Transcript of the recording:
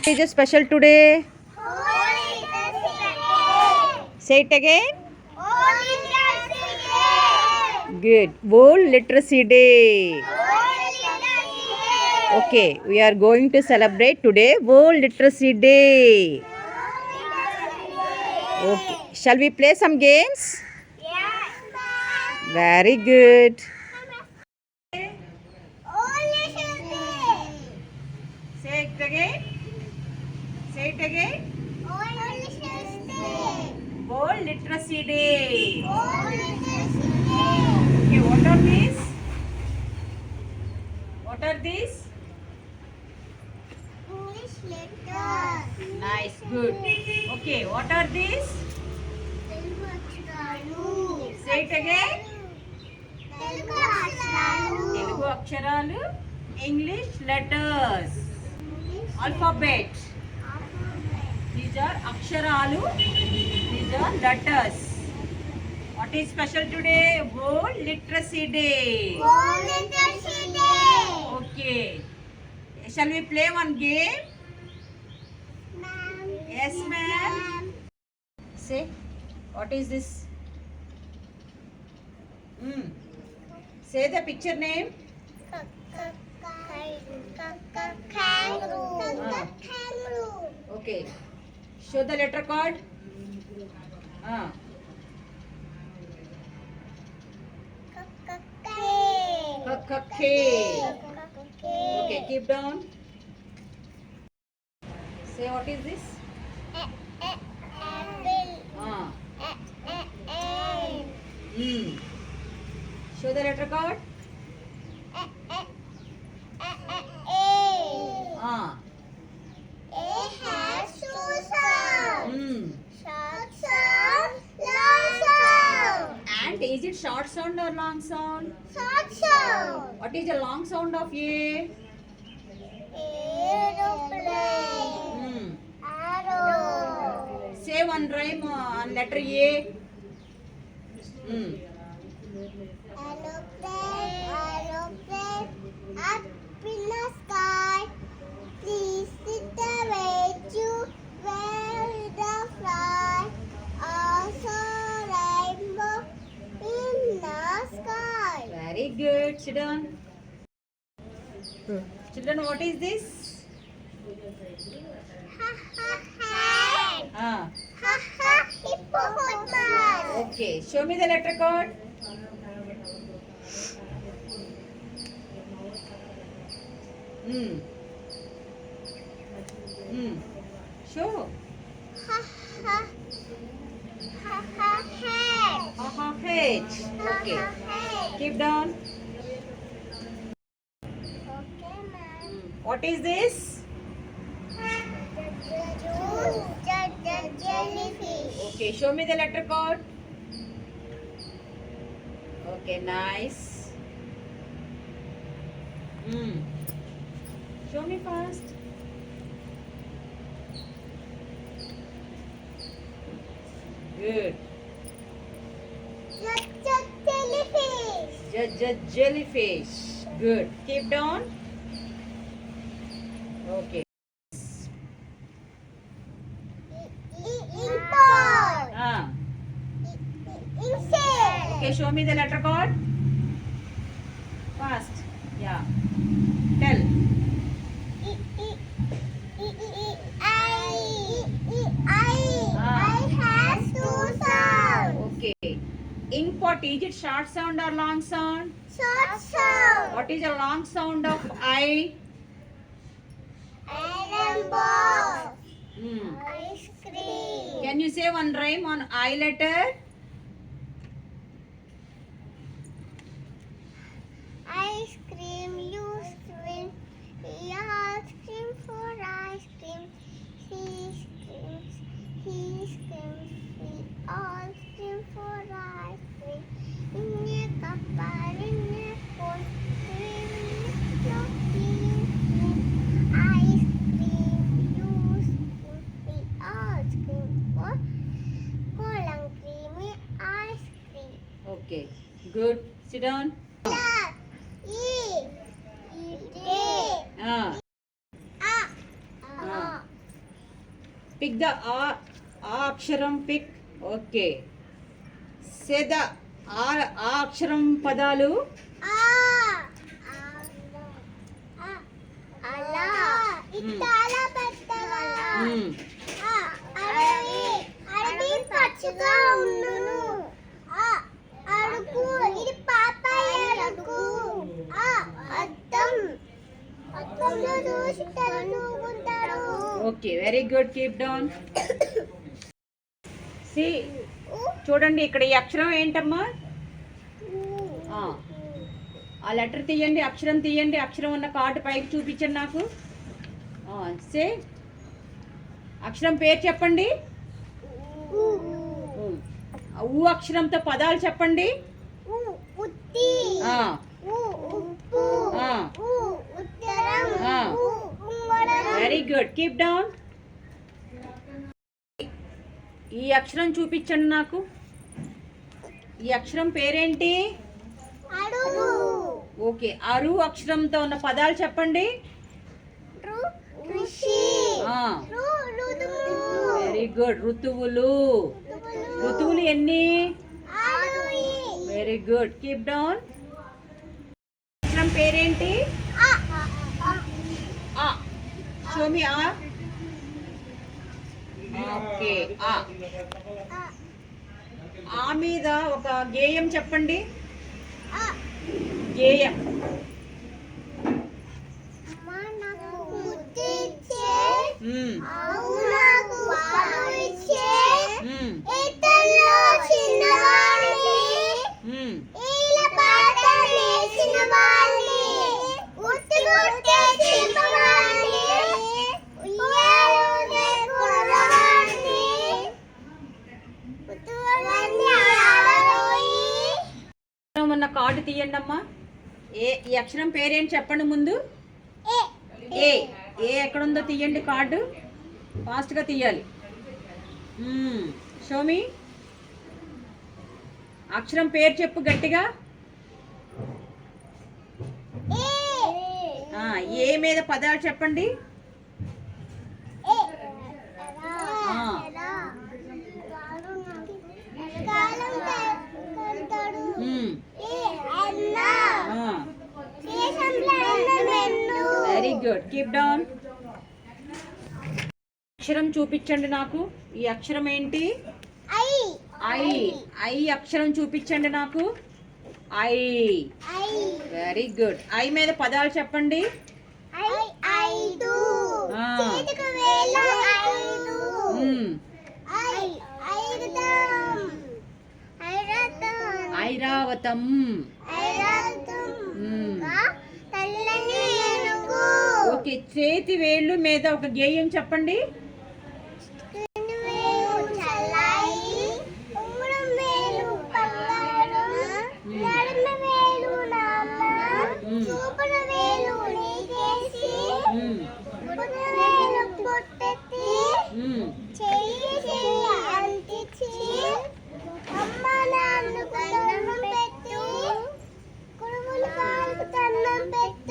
What is special today? Say it again. Good. World Literacy Day. Okay, we are going to celebrate today World Literacy Day. Okay, shall we play some games? Very good. Say it again. Say it again. World Literacy Day. Okay, what are these? What are these? English letters. Nice, good. Okay, what are these? Telugu అక్షరాలు. Say it again. Telugu అక్షరాలు. Telugu అక్షరాలు. English letters. Alphabet. These are అక్షరాలు. These are letters. What is special today? World Literacy Day. World Literacy Day. Okay. Shall we play one game? Ma'am. Yes, ma'am. Say, what is this? Say the picture name. Kangaroo. Ah. Kangaroo. Okay. Show the letter card. K. Okay, keep down. Say, what is this? Apple. Show the letter card. A has two sounds. Short sound, long sound. And is it short sound or long sound? Short sound. What is the long sound of A? Aeroplane. Arrow. Say one rhyme on letter A. Aeroplane, aeroplane, up in the sky. Please sit the way to where the fly. Also rainbow in the sky. Very good. Sit down. Children, what is this? Ha ha hand. Ha ha hippopotamus. Okay. Show me the letter card. Show. Ha ha head. H. Okay. Head. Keep down. Okay, ma'am. What is this? Jellyfish. Okay. Show me the letter card. Okay. Nice. Show me fast. Good. Jellyfish. Jellyfish. Good. Keep down. Okay. Import. Insect. Okay, show me the letter card. Fast. Yeah. Tell. I has two sounds. Okay. Import. Is it short sound or long sound? Short sound. What is the long sound of I? Iron ball. Hmm. Ice cream. Can you say one rhyme on I letter? Ice cream, you scream. Ice cream for ice cream. He screams, he screams. We all scream for ice cream. In a cup or in a bowl. Ice cream, you scream. We all scream for cold and creamy ice cream. Okay. Good. Sit down. E. Pick the ఆ అక్షరం pick. Okay. Say the ఆ అక్షరం పదాలు. ఆ అలా ఇట్టాల పెట్టగా అడవి అడవి పచ్చగా ఉండును. అడుగు ఇది పాపాయ అడుగు. అద్దం అద్దంలో చూసి తనుకుంటాడు. Okay, very good. Keep down. సి చూడండి, ఇక్కడ ఈ అక్షరం ఏంటమ్మా? ఆ లెటర్ తీయండి, అక్షరం తీయండి. అక్షరం ఉన్న కార్డు పైకి చూపించండి నాకు. సే అక్షరం పేరు చెప్పండి. ఊ అక్షరంతో పదాలు చెప్పండి. Very good. Keep down. ఈ అక్షరం చూపించండి నాకు. ఈ అక్షరం పేరేంటి? ఓకే, అరు అక్షరంతో ఉన్న పదాలు చెప్పండి. Very good. ఋతువులు. ఋతువులు ఎన్ని? Very good. Keep down. అక్షరం పేరేంటి? షో మీ ఆ. ఓకే, ఆ మీద ఒక గేయం చెప్పండి. గేయం. ఉన్న కార్డు తీయండి అమ్మా. ఈ అక్షరం పేరేంటి చెప్పండి ముందు. ఏ. ఏ ఎక్కడుందో తీయండి కార్డు. ఫాస్ట్గా తీయాలి. షోమి అక్షరం పేరు చెప్పు గట్టిగా. ఏ మీద పదాలు చెప్పండి. Very good. Keep down. అక్షరం చూపించండి నాకు. ఈ అక్షరం ఏంటి? ఐ. ఐ అక్షరం చూపించండి నాకు. ఐ. Very good. ఐ మీద పదాలు చెప్పండి. ఐరావతం. ఓకే, చేతి వేళ్ళు మీద ఒక గేయం చెప్పండి. అమ్మ నాన్న దండం పెట్టు, కురుములు కాళ్ళకు దండం పెట్టు.